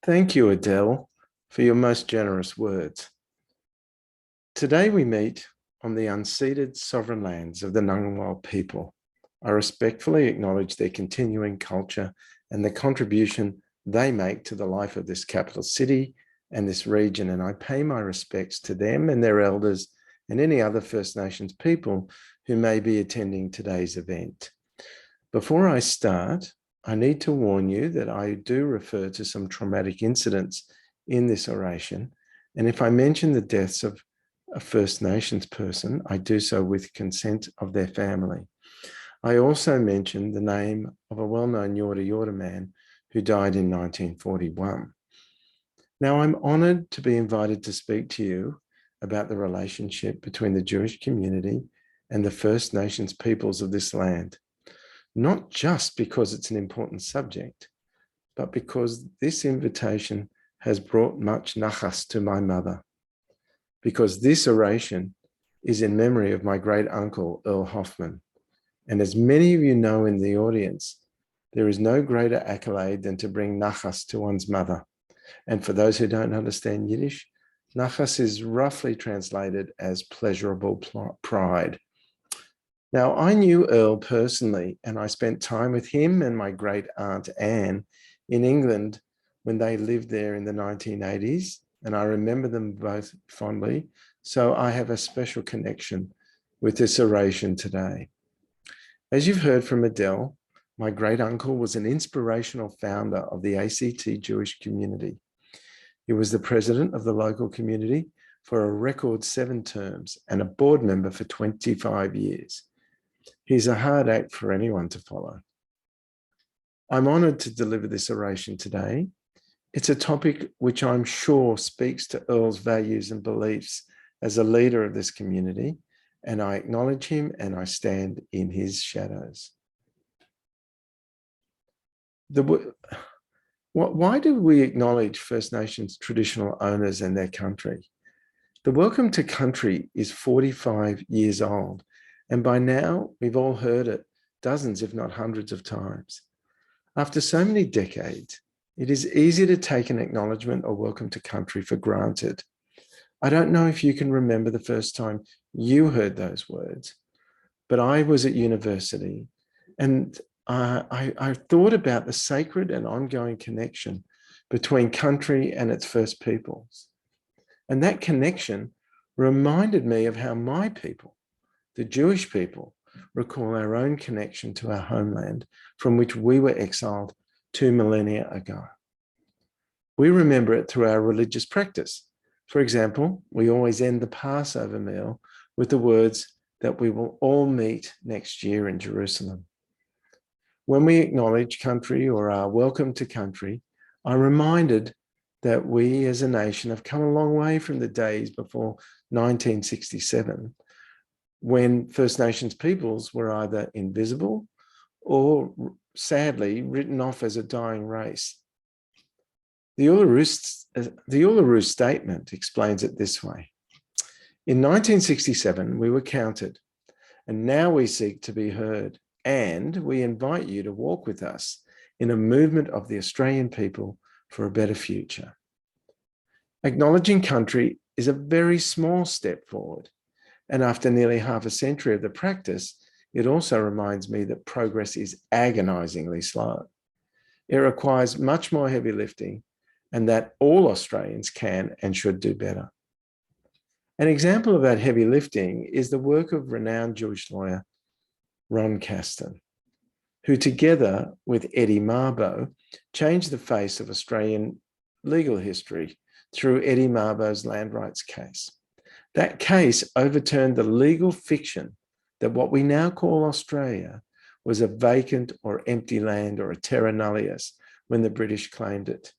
Thank you, Adele, for your most generous words. Today we meet on the unceded sovereign lands of the Ngunnawal people. I respectfully acknowledge their continuing culture and the contribution they make to the life of this capital city and this region, and I pay my respects to them and their elders and any other First Nations people who may be attending today's event. Before I start, I need to warn you that I do refer to some traumatic incidents in this oration, and if I mention the deaths of a First Nations person, I do so with consent of their family. I also mention the name of a well-known Yorta Yorta man who died in 1941. Now, I'm honoured to be invited to speak to you about the relationship between the Jewish community and the First Nations peoples of this land, not just because it's an important subject, but because this invitation has brought much nachas to my mother, because this oration is in memory of my great uncle, Earle Hoffman. And as many of you know in the audience, there is no greater accolade than to bring nachas to one's mother. And for those who don't understand Yiddish, nachas is roughly translated as pleasurable pride. Now, I knew Earle personally, and I spent time with him and my great aunt Anne in England when they lived there in the 1980s, and I remember them both fondly. So I have a special connection with this oration today. As you've heard from Adele, my great uncle was an inspirational founder of the ACT Jewish community. He was the president of the local community for a record 7 terms and a board member for 25 years. He's a hard act for anyone to follow. I'm honoured to deliver this oration today. It's a topic which I'm sure speaks to Earle's values and beliefs as a leader of this community, and I acknowledge him and I stand in his shadows. Why do we acknowledge First Nations traditional owners and their country? The Welcome to Country is 45 years old, and by now we've all heard it dozens, if not hundreds of times. After so many decades, it is easy to take an acknowledgement or welcome to country for granted. I don't know if you can remember the first time you heard those words, but I was at university and I thought about the sacred and ongoing connection between country and its first peoples. And that connection reminded me of how my people, the Jewish people, recall our own connection to our homeland from which we were exiled 2 millennia ago. We remember it through our religious practice. For example, we always end the Passover meal with the words that we will all meet next year in Jerusalem. When we acknowledge country or are welcome to country, I'm reminded that we as a nation have come a long way from the days before 1967, when First Nations peoples were either invisible or, sadly, written off as a dying race. The Uluru Statement explains it this way. In 1967, we were counted, and now we seek to be heard, and we invite you to walk with us in a movement of the Australian people for a better future. Acknowledging country is a very small step forward, and after nearly half a century of the practice, it also reminds me that progress is agonisingly slow. It requires much more heavy lifting, and that all Australians can and should do better. An example of that heavy lifting is the work of renowned Jewish lawyer Ron Caston, who together with Eddie Mabo changed the face of Australian legal history through Eddie Mabo's land rights case. That case overturned the legal fiction that what we now call Australia was a vacant or empty land or a terra nullius when the British claimed it.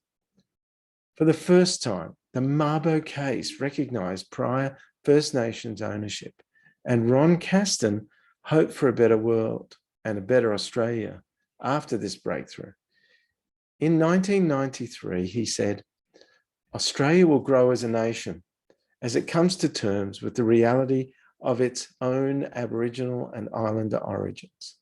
For the first time, the Mabo case recognised prior First Nations ownership, and Ron Caston hoped for a better world and a better Australia after this breakthrough. In 1993, he said, Australia will grow as a nation as it comes to terms with the reality of its own Aboriginal and Islander origins.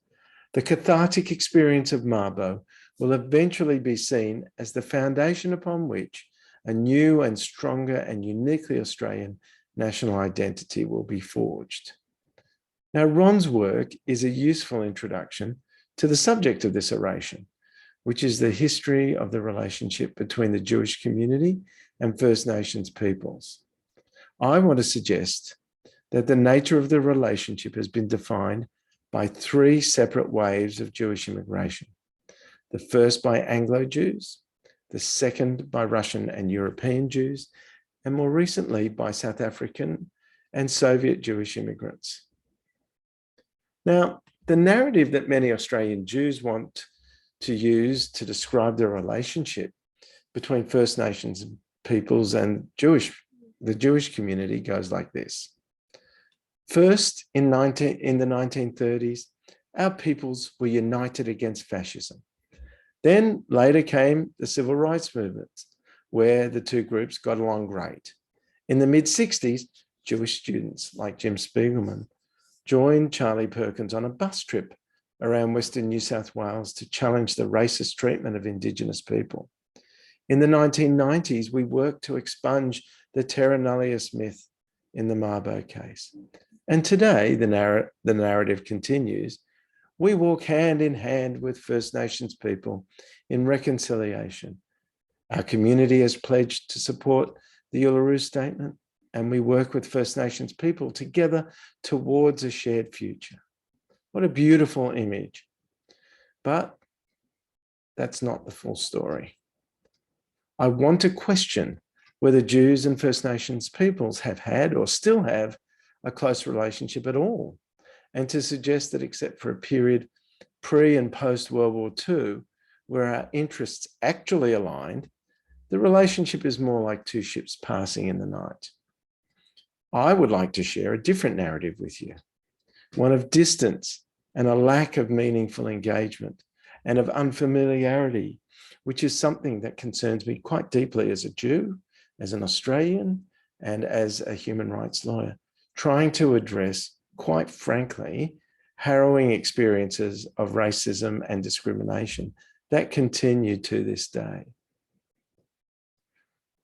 The cathartic experience of Mabo will eventually be seen as the foundation upon which a new and stronger and uniquely Australian national identity will be forged. Now, Ron's work is a useful introduction to the subject of this oration, which is the history of the relationship between the Jewish community and First Nations peoples. I want to suggest that the nature of the relationship has been defined by three separate waves of Jewish immigration. The first by Anglo-Jews, the second by Russian and European Jews, and more recently by South African and Soviet Jewish immigrants. Now, the narrative that many Australian Jews want to use to describe the relationship between First Nations peoples and the Jewish community goes like this. First, in the 1930s, our peoples were united against fascism. Then later came the civil rights movement, where the two groups got along great. In the mid-60s, Jewish students like Jim Spiegelman joined Charlie Perkins on a bus trip around Western New South Wales to challenge the racist treatment of Indigenous people. In the 1990s, we worked to expunge the terra nullius myth in the Mabo case. And today, the narrative continues. We walk hand in hand with First Nations people in reconciliation. Our community has pledged to support the Uluru Statement, and we work with First Nations people together towards a shared future. What a beautiful image. But that's not the full story. I want to question whether Jews and First Nations peoples have had or still have a close relationship at all, and to suggest that except for a period pre and post World War II, where our interests actually aligned, the relationship is more like two ships passing in the night. I would like to share a different narrative with you, one of distance and a lack of meaningful engagement and of unfamiliarity, which is something that concerns me quite deeply as a Jew, as an Australian, and as a human rights lawyer, trying to address, quite frankly, harrowing experiences of racism and discrimination that continue to this day.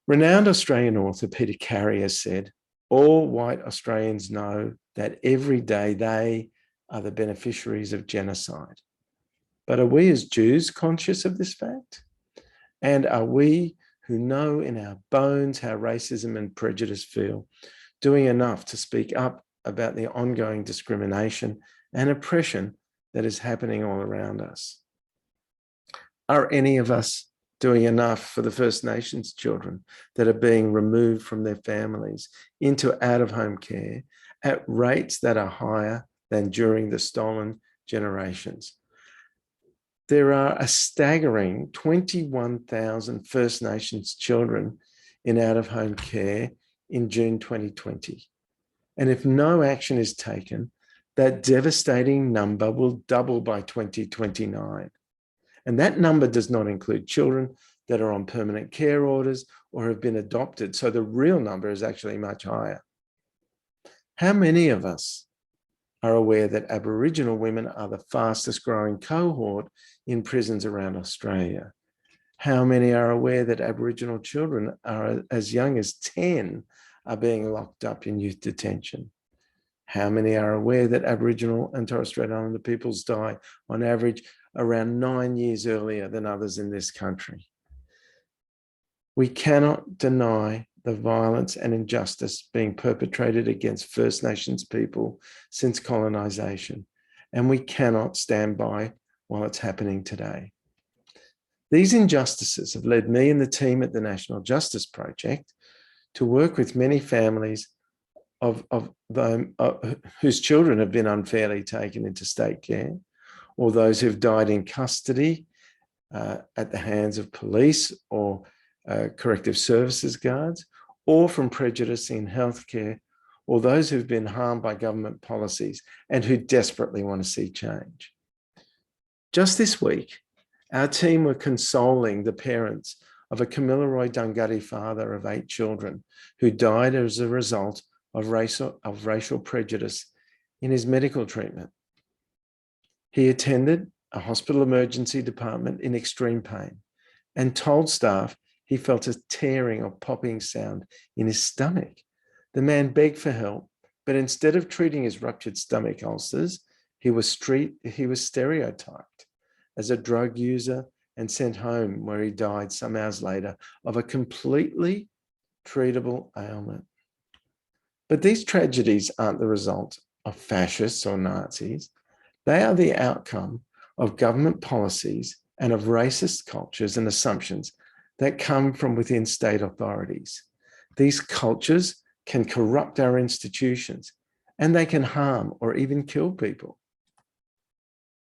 Renowned Australian author Peter Carey has said, all white Australians know that every day they are the beneficiaries of genocide. But are we as Jews conscious of this fact? And are we, who know in our bones how racism and prejudice feel, doing enough to speak up about the ongoing discrimination and oppression that is happening all around us? Are any of us doing enough for the First Nations children that are being removed from their families into out-of-home care at rates that are higher than during the stolen generations? There are a staggering 21,000 First Nations children in out-of-home care in June 2020. And if no action is taken, that devastating number will double by 2029. And that number does not include children that are on permanent care orders or have been adopted. So the real number is actually much higher. How many of us are aware that Aboriginal women are the fastest growing cohort in prisons around Australia? How many are aware that Aboriginal children are as young as 10 are being locked up in youth detention? How many are aware that Aboriginal and Torres Strait Islander peoples die on average around 9 years earlier than others in this country? We cannot deny the violence and injustice being perpetrated against First Nations people since colonisation, and we cannot stand by while it's happening today. These injustices have led me and the team at the National Justice Project to work with many families whose children have been unfairly taken into state care, or those who've died in custody at the hands of police or corrective services guards, or from prejudice in healthcare, or those who've been harmed by government policies and who desperately want to see change. Just this week, our team were consoling the parents of a Kamilaroi Dunghutti father of 8 children who died as a result of racial prejudice in his medical treatment. He attended a hospital emergency department in extreme pain and told staff he felt a tearing or popping sound in his stomach. The man begged for help, but instead of treating his ruptured stomach ulcers, he was stereotyped as a drug user and sent home, where he died some hours later of a completely treatable ailment. But these tragedies aren't the result of fascists or Nazis. They are the outcome of government policies and of racist cultures and assumptions that come from within state authorities. These cultures can corrupt our institutions, and they can harm or even kill people.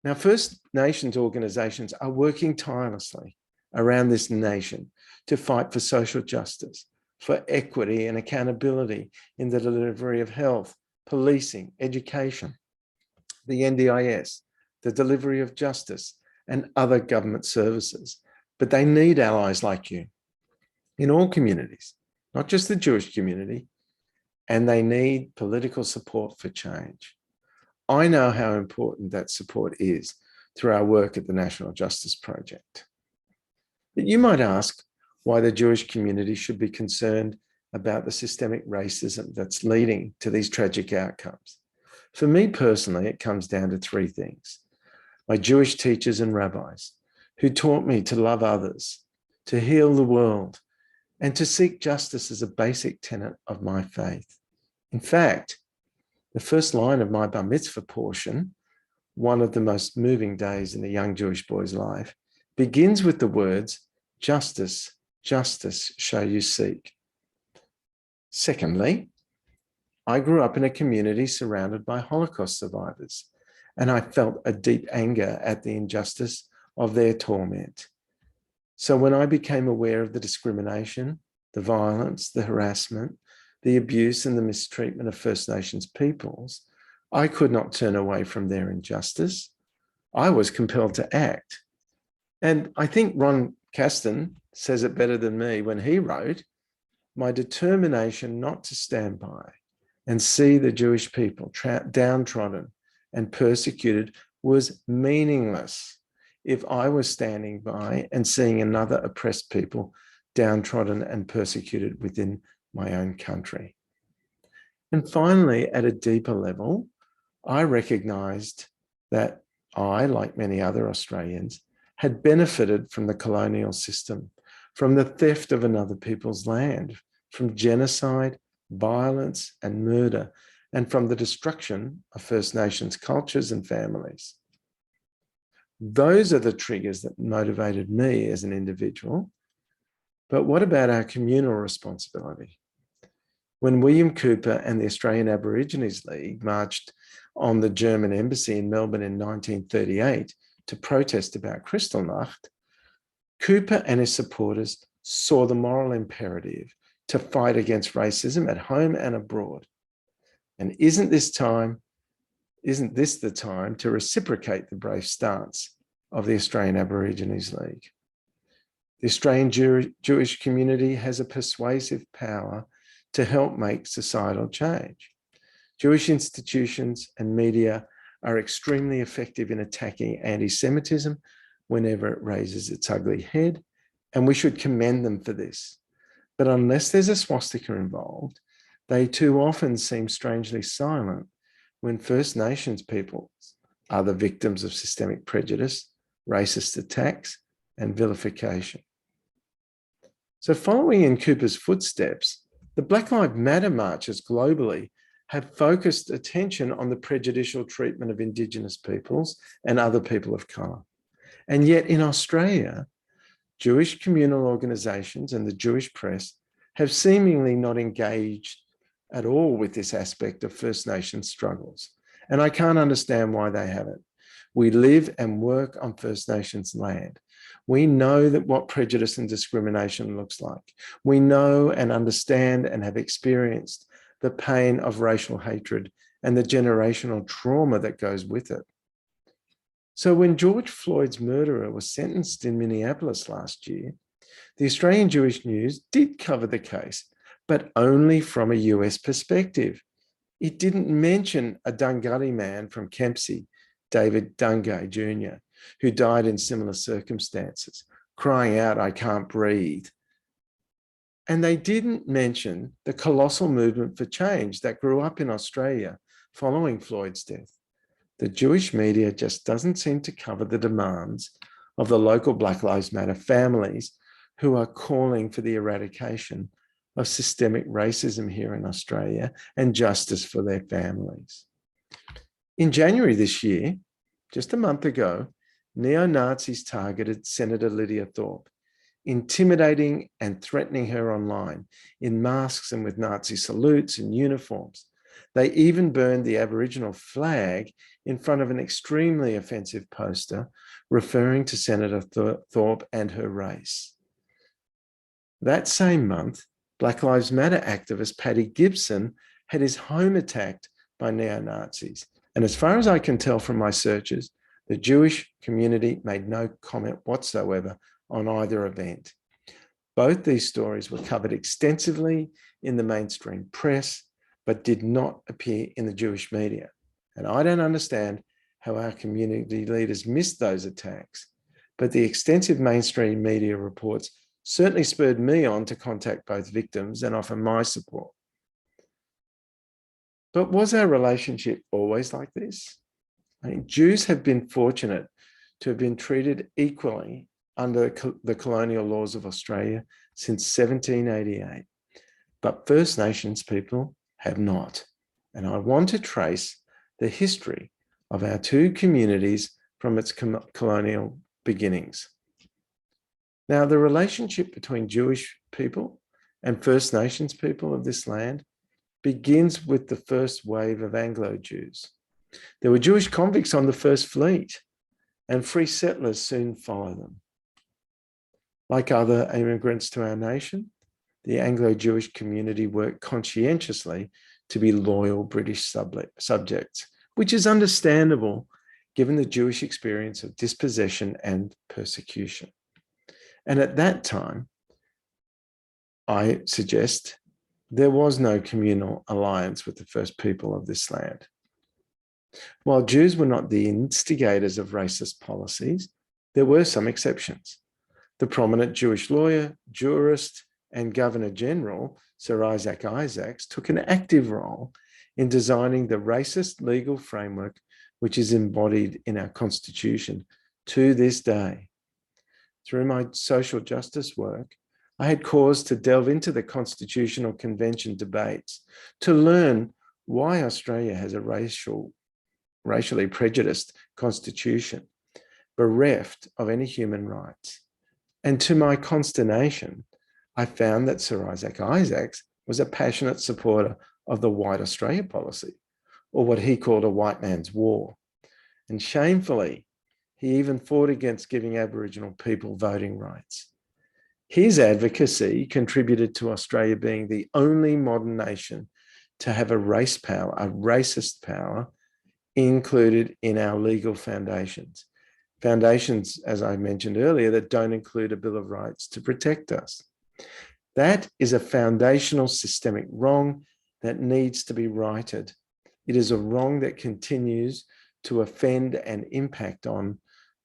Now, First Nations organisations are working tirelessly around this nation to fight for social justice, for equity and accountability in the delivery of health, policing, education, the NDIS, the delivery of justice, and other government services. But they need allies like you in all communities, not just the Jewish community, and they need political support for change. I know how important that support is through our work at the National Justice Project. But you might ask why the Jewish community should be concerned about the systemic racism that's leading to these tragic outcomes. For me personally, it comes down to three things. My Jewish teachers and rabbis, who taught me to love others, to heal the world, and to seek justice as a basic tenet of my faith. In fact, the first line of my bar mitzvah portion, one of the most moving days in a young Jewish boy's life, begins with the words, "Justice, justice shall you seek." Secondly, I grew up in a community surrounded by Holocaust survivors, and I felt a deep anger at the injustice of their torment. So when I became aware of the discrimination, the violence, the harassment, the abuse and the mistreatment of First Nations peoples, I could not turn away from their injustice. I was compelled to act. And I think Ron Caston says it better than me when he wrote, "My determination not to stand by and see the Jewish people downtrodden and persecuted was meaningless if I was standing by and seeing another oppressed people downtrodden and persecuted within my own country." And finally, at a deeper level, I recognized that I, like many other Australians, had benefited from the colonial system, from the theft of another people's land, from genocide, violence, and murder, and from the destruction of First Nations cultures and families. Those are the triggers that motivated me as an individual. But what about our communal responsibility? When William Cooper and the Australian Aborigines League marched on the German embassy in Melbourne in 1938 to protest about Kristallnacht, Cooper and his supporters saw the moral imperative to fight against racism at home and abroad. And isn't this the time to reciprocate the brave stance of the Australian Aborigines League? The Australian Jewish community has a persuasive power to help make societal change. Jewish institutions and media are extremely effective in attacking anti-Semitism whenever it raises its ugly head, and we should commend them for this. But unless there's a swastika involved, they too often seem strangely silent when First Nations peoples are the victims of systemic prejudice, racist attacks, and vilification. So following in Cooper's footsteps, the Black Lives Matter marches globally have focused attention on the prejudicial treatment of Indigenous peoples and other people of colour. And yet in Australia, Jewish communal organisations and the Jewish press have seemingly not engaged at all with this aspect of First Nations struggles. And I can't understand why they haven't. We live and work on First Nations land. We know that what prejudice and discrimination looks like. We know and understand and have experienced the pain of racial hatred and the generational trauma that goes with it. So when George Floyd's murderer was sentenced in Minneapolis last year, the Australian Jewish News did cover the case, but only from a US perspective. It didn't mention a Dunghutti man from Kempsey David Dungay Jr., who died in similar circumstances, crying out, "I can't breathe." And they didn't mention the colossal movement for change that grew up in Australia following Floyd's death. The Jewish media just doesn't seem to cover the demands of the local Black Lives Matter families who are calling for the eradication of systemic racism here in Australia and justice for their families. In January this year, just a month ago, neo-Nazis targeted Senator Lydia Thorpe, intimidating and threatening her online in masks and with Nazi salutes and uniforms. They even burned the Aboriginal flag in front of an extremely offensive poster referring to Senator Thorpe and her race. That same month, Black Lives Matter activist Paddy Gibson had his home attacked by neo-Nazis. And as far as I can tell from my searches, the Jewish community made no comment whatsoever on either event. Both these stories were covered extensively in the mainstream press, but did not appear in the Jewish media. And I don't understand how our community leaders missed those attacks, but the extensive mainstream media reports certainly spurred me on to contact both victims and offer my support. But was our relationship always like this? I mean, Jews have been fortunate to have been treated equally under the colonial laws of Australia since 1788, but First Nations people have not. And I want to trace the history of our two communities from its colonial beginnings. Now, the relationship between Jewish people and First Nations people of this land begins with the first wave of Anglo-Jews. There were Jewish convicts on the first fleet, and free settlers soon followed them. Like other immigrants to our nation, the Anglo-Jewish community worked conscientiously to be loyal British subjects, which is understandable given the Jewish experience of dispossession and persecution. And at that time, I suggest there was no communal alliance with the first people of this land. While Jews were not the instigators of racist policies, there were some exceptions. The prominent Jewish lawyer, jurist, and Governor General, Sir Isaac Isaacs, took an active role in designing the racist legal framework which is embodied in our Constitution to this day. Through my social justice work, I had cause to delve into the Constitutional Convention debates to learn why Australia has a racially prejudiced constitution, bereft of any human rights. And to my consternation, I found that Sir Isaac Isaacs was a passionate supporter of the White Australia policy, or what he called a white man's war. And shamefully, he even fought against giving Aboriginal people voting rights. His advocacy contributed to Australia being the only modern nation to have a race power, a racist power, included in our legal foundations. Foundations, as I mentioned earlier, that don't include a Bill of Rights to protect us. That is a foundational systemic wrong that needs to be righted. It is a wrong that continues to offend and impact on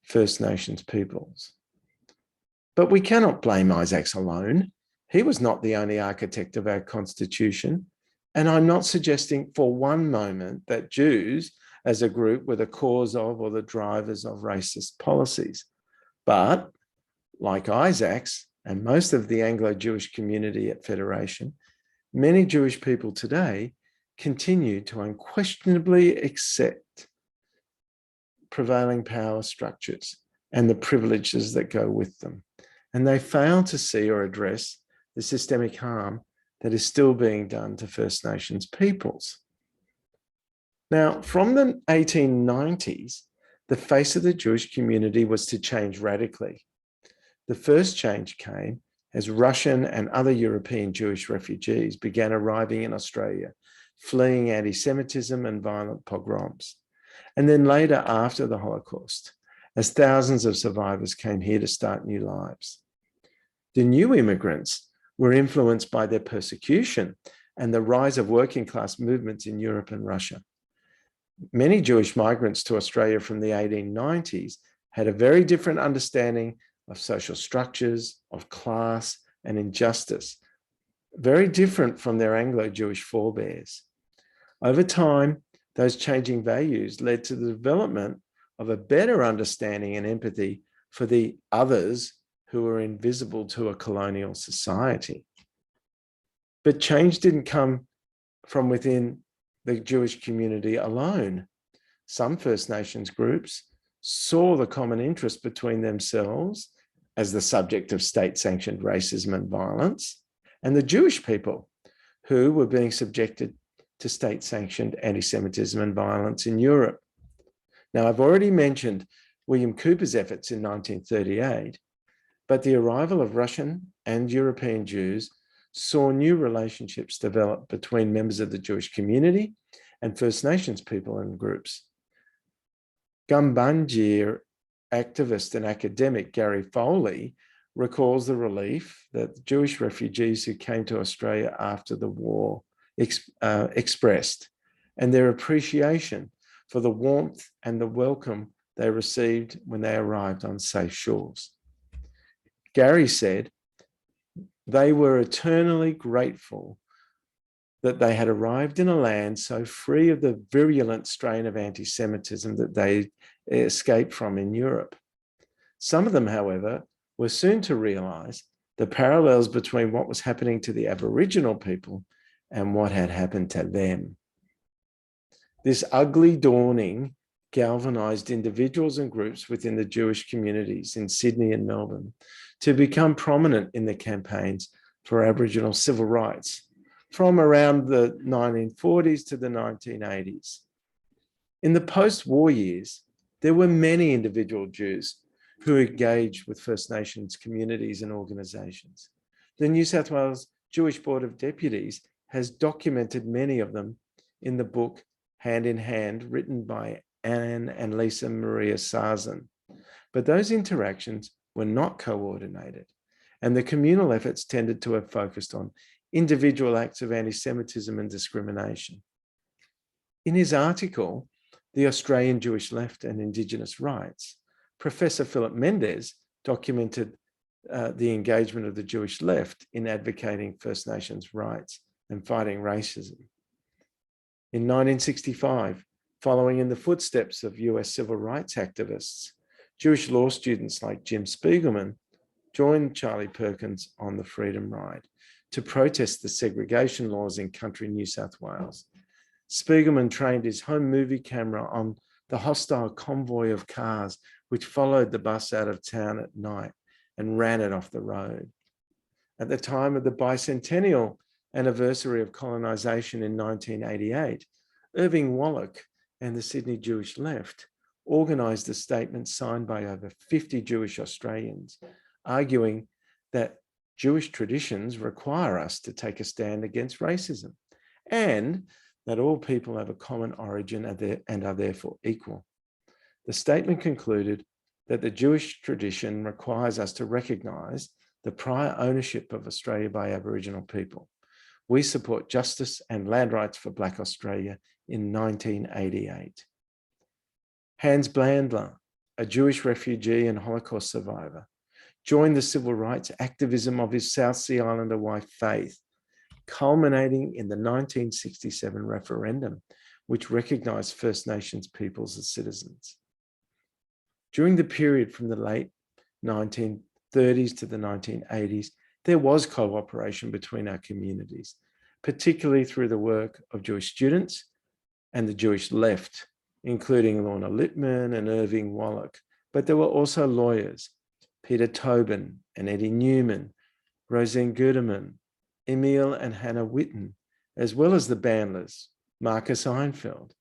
First Nations peoples. But we cannot blame Isaacs alone. He was not the only architect of our Constitution. And I'm not suggesting for one moment that Jews as a group were the cause of or the drivers of racist policies. But like Isaacs and most of the Anglo-Jewish community at Federation, many Jewish people today continue to unquestionably accept prevailing power structures and the privileges that go with them. And they fail to see or address the systemic harm that is still being done to First Nations peoples. Now, from the 1890s, the face of the Jewish community was to change radically. The first change came as Russian and other European Jewish refugees began arriving in Australia, fleeing anti-Semitism and violent pogroms. And then later, after the Holocaust, as thousands of survivors came here to start new lives. The new immigrants were influenced by their persecution and the rise of working class movements in Europe and Russia. Many Jewish migrants to Australia from the 1890s had a very different understanding of social structures, of class and injustice, very different from their Anglo-Jewish forebears. Over time, those changing values led to the development of a better understanding and empathy for the others who were invisible to a colonial society. But change didn't come from within the Jewish community alone. Some First Nations groups saw the common interest between themselves as the subject of state-sanctioned racism and violence, and the Jewish people who were being subjected to state-sanctioned anti-Semitism and violence in Europe. Now, I've already mentioned William Cooper's efforts in 1938, but the arrival of Russian and European Jews saw new relationships develop between members of the Jewish community and First Nations people and groups. Gumbaynggirr activist and academic Gary Foley recalls the relief that Jewish refugees who came to Australia after the war expressed, and their appreciation for the warmth and the welcome they received when they arrived on safe shores. Gary said they were eternally grateful that they had arrived in a land so free of the virulent strain of anti-Semitism that they escaped from in Europe. Some of them, however, were soon to realise the parallels between what was happening to the Aboriginal people and what had happened to them. This ugly dawning galvanised individuals and groups within the Jewish communities in Sydney and Melbourne to become prominent in the campaigns for Aboriginal civil rights from around the 1940s to the 1980s. In the post-war years, there were many individual Jews who engaged with First Nations communities and organisations. The New South Wales Jewish Board of Deputies has documented many of them in the book Hand in Hand, written by Anne and Lisa Maria Sarzan. But those interactions were not coordinated, and the communal efforts tended to have focused on individual acts of anti-Semitism and discrimination. In his article, The Australian Jewish Left and Indigenous Rights, Professor Philip Mendes documented the engagement of the Jewish left in advocating First Nations rights and fighting racism. In 1965, following in the footsteps of US civil rights activists, Jewish law students like Jim Spiegelman joined Charlie Perkins on the Freedom Ride to protest the segregation laws in country New South Wales. Spiegelman trained his home movie camera on the hostile convoy of cars which followed the bus out of town at night and ran it off the road. At the time of the bicentennial anniversary of colonisation in 1988, Irving Wallach and the Sydney Jewish Left organised a statement signed by over 50 Jewish Australians, arguing that Jewish traditions require us to take a stand against racism and that all people have a common origin and are therefore equal. The statement concluded that the Jewish tradition requires us to recognise the prior ownership of Australia by Aboriginal people. We support justice and land rights for Black Australia in 1988. Hans Blandler, a Jewish refugee and Holocaust survivor, joined the civil rights activism of his South Sea Islander wife, Faith, culminating in the 1967 referendum, which recognised First Nations peoples as citizens. During the period from the late 1930s to the 1980s, there was cooperation between our communities, particularly through the work of Jewish students and the Jewish left, including Lorna Littman and Irving Wallach. But there were also lawyers, Peter Tobin and Eddie Newman, Roseanne Guterman, Emil and Hannah Witten, as well as the Bandlers, Marcus Einfeld,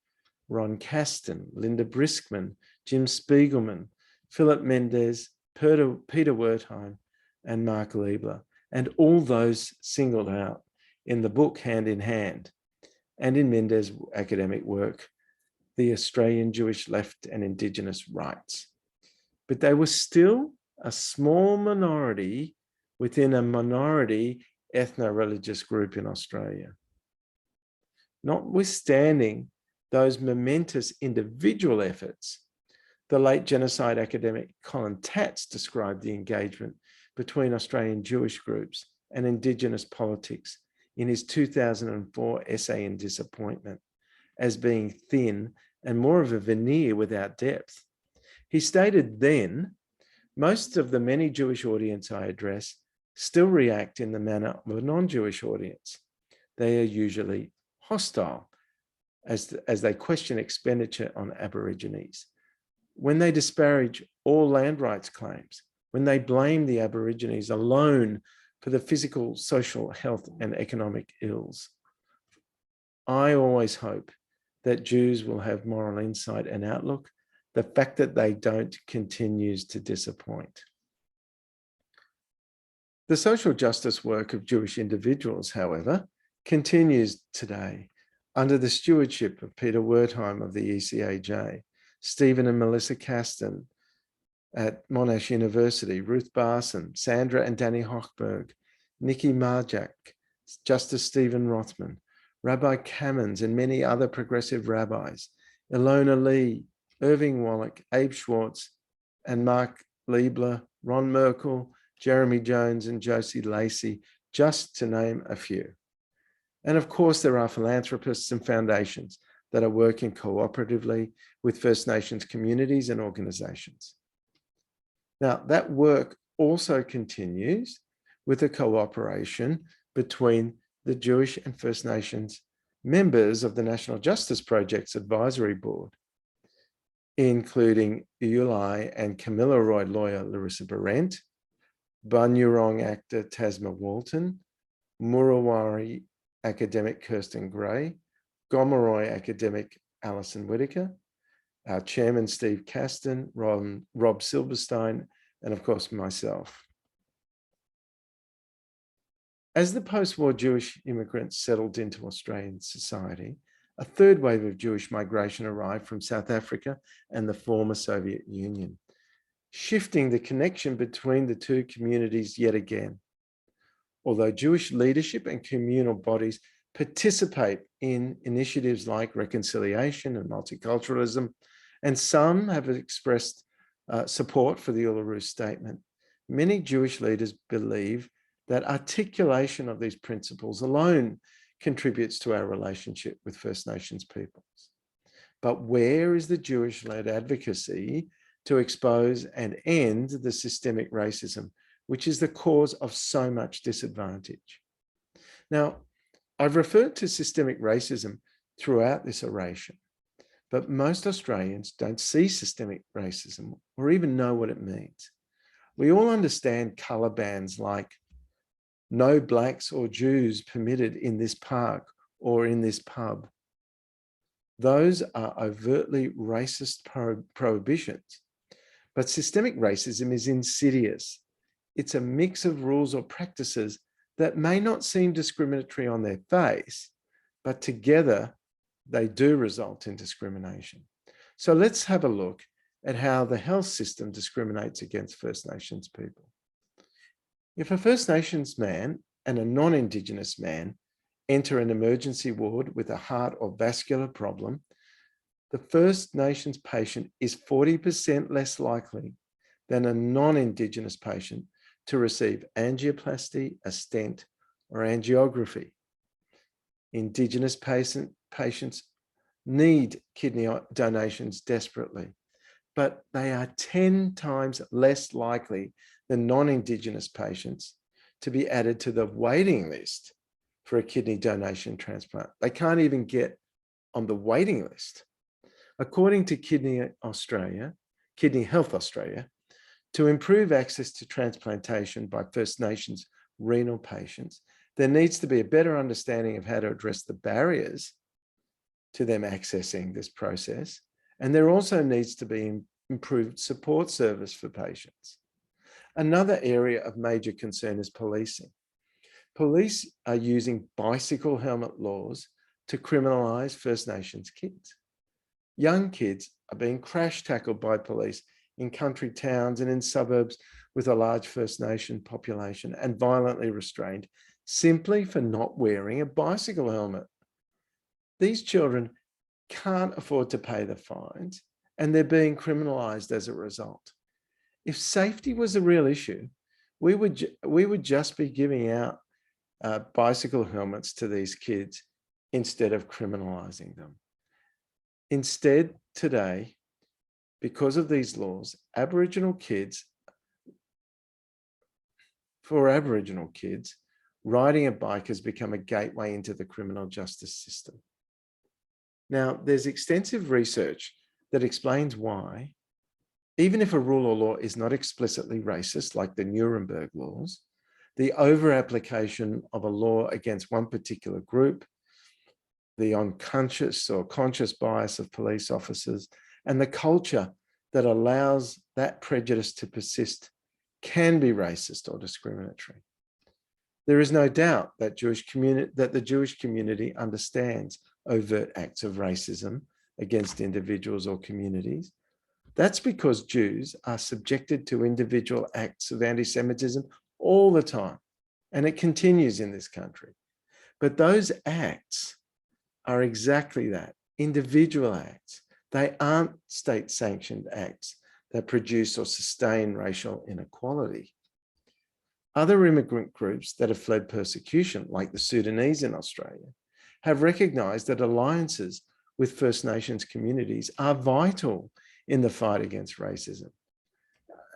Ron Caston, Linda Briskman, Jim Spiegelman, Philip Mendes, Peter Wertheim, and Mark Liebler, and all those singled out in the book Hand in Hand and in Mendes' academic work, The Australian Jewish Left and Indigenous Rights. But they were still a small minority within a minority ethno-religious group in Australia. Notwithstanding those momentous individual efforts. The late genocide academic Colin Tatz described the engagement between Australian Jewish groups and Indigenous politics in his 2004 essay in Disappointment as being thin and more of a veneer without depth. He stated then, most of the many Jewish audience I address still react in the manner of a non-Jewish audience. They are usually hostile as they question expenditure on Aborigines, when they disparage all land rights claims, when they blame the Aborigines alone for the physical, social, health, and economic ills. I always hope that Jews will have moral insight and outlook. The fact that they don't continues to disappoint. The social justice work of Jewish individuals, however, continues today under the stewardship of Peter Wertheim of the ECAJ, Stephen and Melissa Kasten at Monash University, Ruth Barson, Sandra and Danny Hochberg, Nikki Marjak, Justice Stephen Rothman, Rabbi Kamens and many other progressive rabbis, Ilona Lee, Irving Wallach, Abe Schwartz, and Mark Liebler, Ron Merkel, Jeremy Jones, and Josie Lacey, just to name a few. And of course, there are philanthropists and foundations that are working cooperatively with First Nations communities and organizations. Now, that work also continues with the cooperation between the Jewish and First Nations members of the National Justice Project's Advisory Board, including Ulai and Camilla Roy lawyer Larissa Barent, Banyurong actor Tasma Walton, Murawari academic Kirsten Gray, Gomeroi academic Alison Whitaker, our chairman Steve Kasten, Rob Silverstein, and of course myself. As the post-war Jewish immigrants settled into Australian society, a third wave of Jewish migration arrived from South Africa and the former Soviet Union, shifting the connection between the two communities yet again. Although Jewish leadership and communal bodies participate in initiatives like reconciliation and multiculturalism, and some have expressed support for the Uluru Statement, many Jewish leaders believe that articulation of these principles alone contributes to our relationship with First Nations peoples. But where is the Jewish-led advocacy to expose and end the systemic racism, which is the cause of so much disadvantage? Now, I've referred to systemic racism throughout this oration, but most Australians don't see systemic racism or even know what it means. We all understand colour bans like no blacks or Jews permitted in this park or in this pub. Those are overtly racist prohibitions, but systemic racism is insidious. It's a mix of rules or practices that may not seem discriminatory on their face, but together they do result in discrimination. So let's have a look at how the health system discriminates against First Nations people. If a First Nations man and a non-Indigenous man enter an emergency ward with a heart or vascular problem, the First Nations patient is 40% less likely than a non-Indigenous patient to receive angioplasty, a stent, or angiography. Indigenous patients need kidney donations desperately, but they are 10 times less likely than non-Indigenous patients to be added to the waiting list for a kidney donation transplant. They can't even get on the waiting list. According to Kidney Health Australia, to improve access to transplantation by First Nations renal patients, there needs to be a better understanding of how to address the barriers to them accessing this process. And there also needs to be improved support service for patients. Another area of major concern is policing. Police are using bicycle helmet laws to criminalize First Nations kids. Young kids are being crash tackled by police in country towns and in suburbs with a large First Nation population and violently restrained simply for not wearing a bicycle helmet. These children can't afford to pay the fines, and they're being criminalized as a result. If safety was a real issue, we would just be giving out bicycle helmets to these kids instead of criminalizing them. Instead, today, because of these laws, for Aboriginal kids, riding a bike has become a gateway into the criminal justice system. Now, there's extensive research that explains why, even if a rule or law is not explicitly racist, like the Nuremberg laws, the over-application of a law against one particular group, the unconscious or conscious bias of police officers, and the culture that allows that prejudice to persist can be racist or discriminatory. There is no doubt that the Jewish community understands overt acts of racism against individuals or communities. That's because Jews are subjected to individual acts of anti-Semitism all the time, and it continues in this country. But those acts are exactly that, individual acts. They aren't state-sanctioned acts that produce or sustain racial inequality. Other immigrant groups that have fled persecution, like the Sudanese in Australia, have recognized that alliances with First Nations communities are vital in the fight against racism.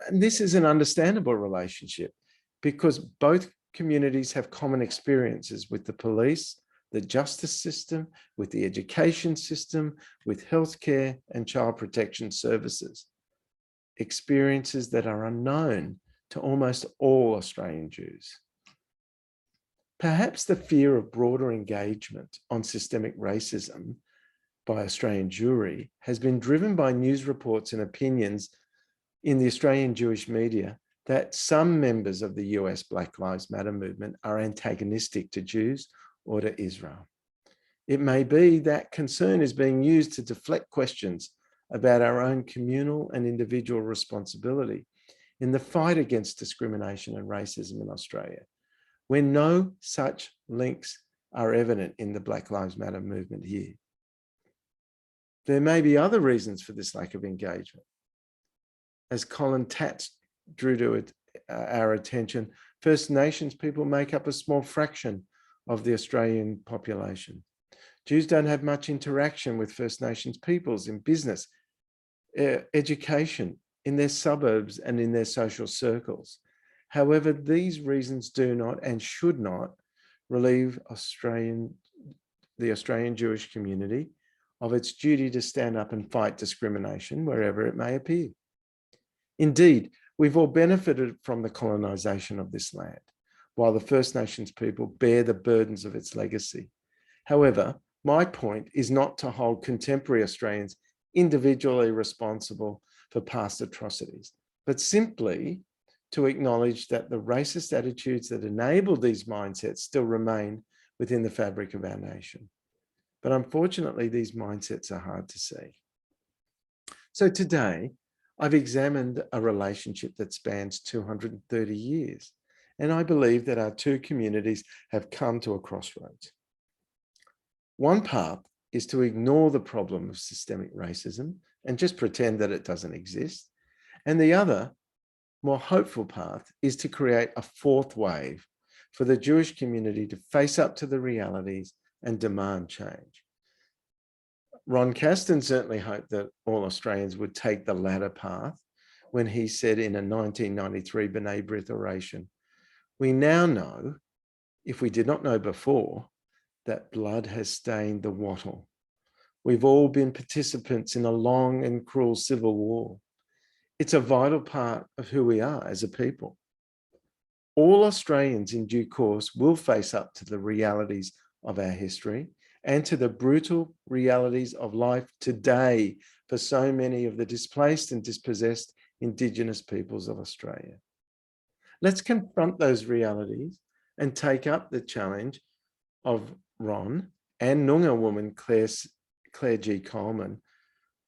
And this is an understandable relationship because both communities have common experiences with the police, the justice system, with the education system, with healthcare and child protection services. Experiences that are unknown to almost all Australian Jews. Perhaps the fear of broader engagement on systemic racism by Australian Jewry has been driven by news reports and opinions in the Australian Jewish media that some members of the US Black Lives Matter movement are antagonistic to Jews or to Israel. It may be that concern is being used to deflect questions about our own communal and individual responsibility in the fight against discrimination and racism in Australia, when no such links are evident in the Black Lives Matter movement here. There may be other reasons for this lack of engagement. As Colin Tatz drew to our attention, First Nations people make up a small fraction of the Australian population. Jews don't have much interaction with First Nations peoples in business, education, in their suburbs and in their social circles. However, these reasons do not and should not relieve the Australian Jewish community of its duty to stand up and fight discrimination wherever it may appear. Indeed, we've all benefited from the colonisation of this land, while the First Nations people bear the burdens of its legacy. However, my point is not to hold contemporary Australians individually responsible for past atrocities, but simply to acknowledge that the racist attitudes that enable these mindsets still remain within the fabric of our nation. But unfortunately, these mindsets are hard to see. So today, I've examined a relationship that spans 230 years, and I believe that our two communities have come to a crossroads. One path is to ignore the problem of systemic racism and just pretend that it doesn't exist. And the other, more hopeful path is to create a fourth wave for the Jewish community to face up to the realities and demand change. Ron Caston certainly hoped that all Australians would take the latter path when he said in a 1993 B'nai B'rith oration, "We now know, if we did not know before, that blood has stained the wattle. We've all been participants in a long and cruel civil war. It's a vital part of who we are as a people. All Australians in due course will face up to the realities of our history and to the brutal realities of life today for so many of the displaced and dispossessed Indigenous peoples of Australia. Let's confront those realities and take up the challenge of Ron and Noongar woman Claire G. Coleman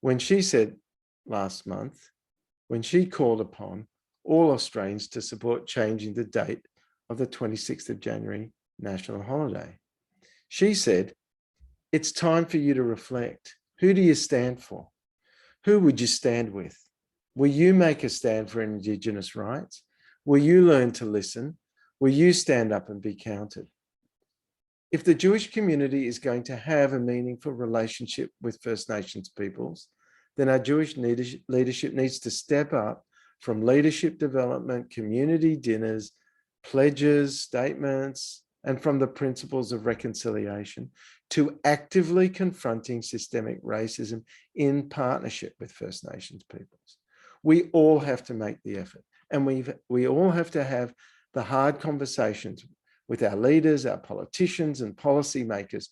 when she said last month, when she called upon all Australians to support changing the date of the 26th of January national holiday. She said, "It's time for you to reflect Who do you stand for? Who would you stand with? Will you make a stand for Indigenous rights? Will you learn to listen? Will you stand up and be counted? If the Jewish community is going to have a meaningful relationship with First Nations peoples, then our Jewish leadership needs to step up from leadership development, community dinners, pledges, statements, and from the principles of reconciliation to actively confronting systemic racism in partnership with First Nations peoples. We all have to make the effort, and we all have to have the hard conversations with our leaders, our politicians and policymakers,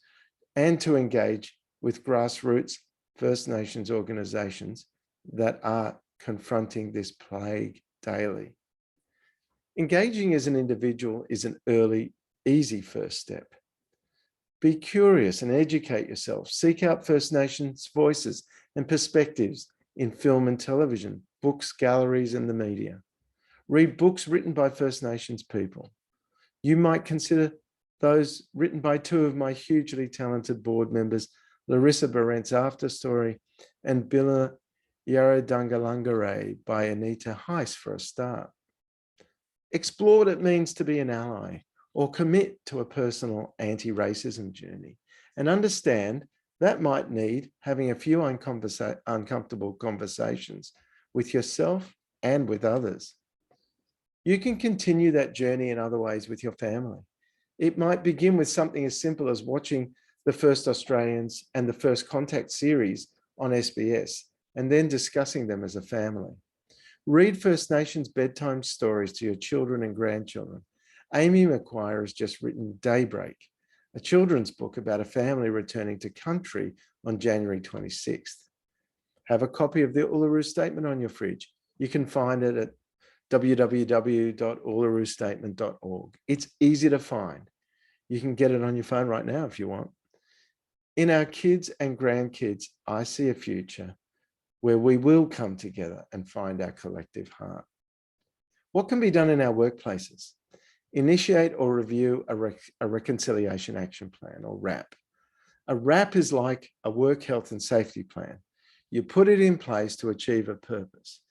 and to engage with grassroots First Nations organizations that are confronting this plague daily. Engaging as an individual is an early, easy first step. Be curious and educate yourself. Seek out First Nations voices and perspectives in film and television, books, galleries, and the media. Read books written by First Nations people. You might consider those written by two of my hugely talented board members, Larissa Barent's After Story and Bila Yaradungalungare by Anita Heiss for a start. Explore what it means to be an ally or commit to a personal anti-racism journey, and understand that might need having a few uncomfortable conversations with yourself and with others. You can continue that journey in other ways with your family. It might begin with something as simple as watching The First Australians and the First Contact series on SBS, and then discussing them as a family. Read First Nations bedtime stories to your children and grandchildren. Amy McQuire has just written Daybreak, a children's book about a family returning to country on January 26th. Have a copy of the Uluru Statement on your fridge. You can find it at www.ulurustatement.org. It's easy to find. You can get it on your phone right now if you want. In our kids and grandkids, I see a future where we will come together and find our collective heart. What can be done in our workplaces? Initiate or review a reconciliation action plan, or RAP. A RAP is like a work health and safety plan. You put it in place to achieve a purpose.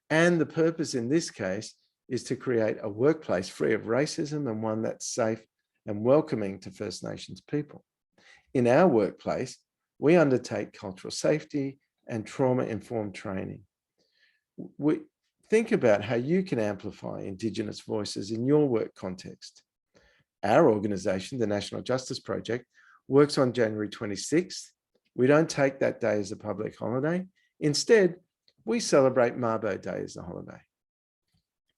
And the purpose in this case is to create a workplace free of racism and one that's safe and welcoming to First Nations people. In our workplace, we undertake cultural safety and trauma-informed training. We think about how you can amplify Indigenous voices in your work context. Our organisation, the National Justice Project, works on January 26th. We don't take that day as a public holiday. Instead, we celebrate Mabo Day as a holiday.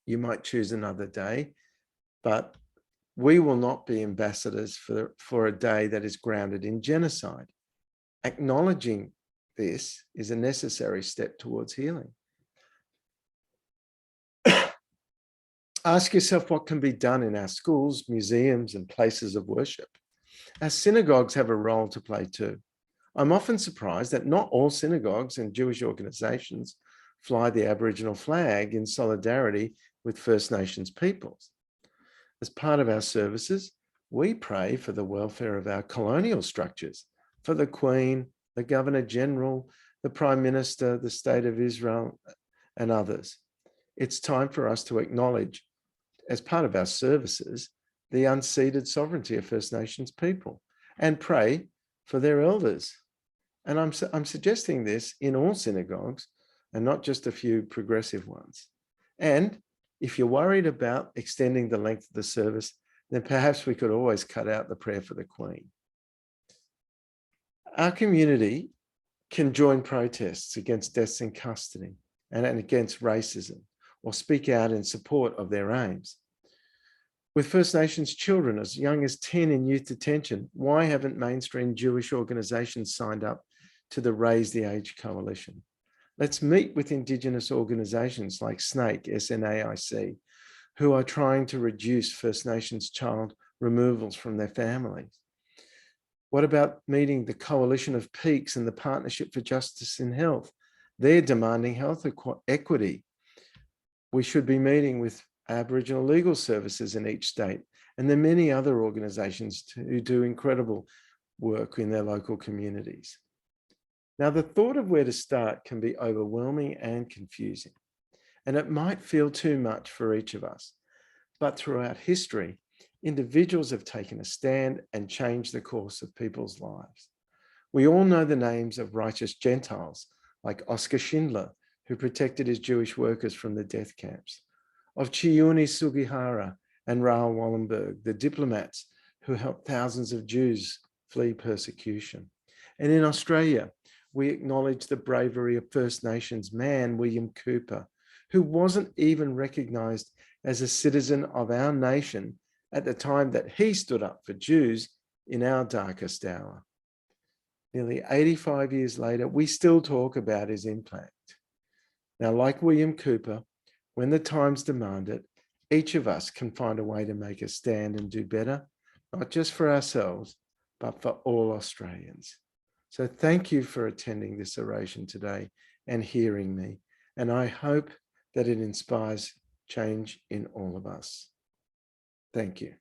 You might choose another day, but we will not be ambassadors for a day that is grounded in genocide. Acknowledging this is a necessary step towards healing. Ask yourself what can be done in our schools, museums, and places of worship. Our synagogues have a role to play too. I'm often surprised that not all synagogues and Jewish organizations fly the Aboriginal flag in solidarity with First Nations peoples. As part of our services, we pray for the welfare of our colonial structures, for the Queen, the Governor General, the Prime Minister, the State of Israel, and others. It's time for us to acknowledge, as part of our services, the unceded sovereignty of First Nations people and pray for their elders. And I'm suggesting this in all synagogues and not just a few progressive ones. And if you're worried about extending the length of the service, then perhaps we could always cut out the prayer for the Queen. Our community can join protests against deaths in custody and against racism, or speak out in support of their aims. With First Nations children as young as 10 in youth detention, why haven't mainstream Jewish organizations signed up to the Raise the Age Coalition? Let's meet with Indigenous organizations like SNAIC, SNAIC, who are trying to reduce First Nations child removals from their families. What about meeting the Coalition of Peaks and the Partnership for Justice in Health? They're demanding health equity. We should be meeting with Aboriginal legal services in each state, and there are many other organizations who do incredible work in their local communities. Now, the thought of where to start can be overwhelming and confusing, and it might feel too much for each of us. But throughout history, individuals have taken a stand and changed the course of people's lives. We all know the names of righteous Gentiles like Oskar Schindler, who protected his Jewish workers from the death camps, of Chiune Sugihara and Raoul Wallenberg, the diplomats who helped thousands of Jews flee persecution. And in Australia, we acknowledge the bravery of First Nations man William Cooper, who wasn't even recognised as a citizen of our nation at the time that he stood up for Jews in our darkest hour. Nearly 85 years later, we still talk about his impact. Now, like William Cooper, when the times demand it, each of us can find a way to make a stand and do better, not just for ourselves, but for all Australians. So thank you for attending this oration today and hearing me. And I hope that it inspires change in all of us. Thank you.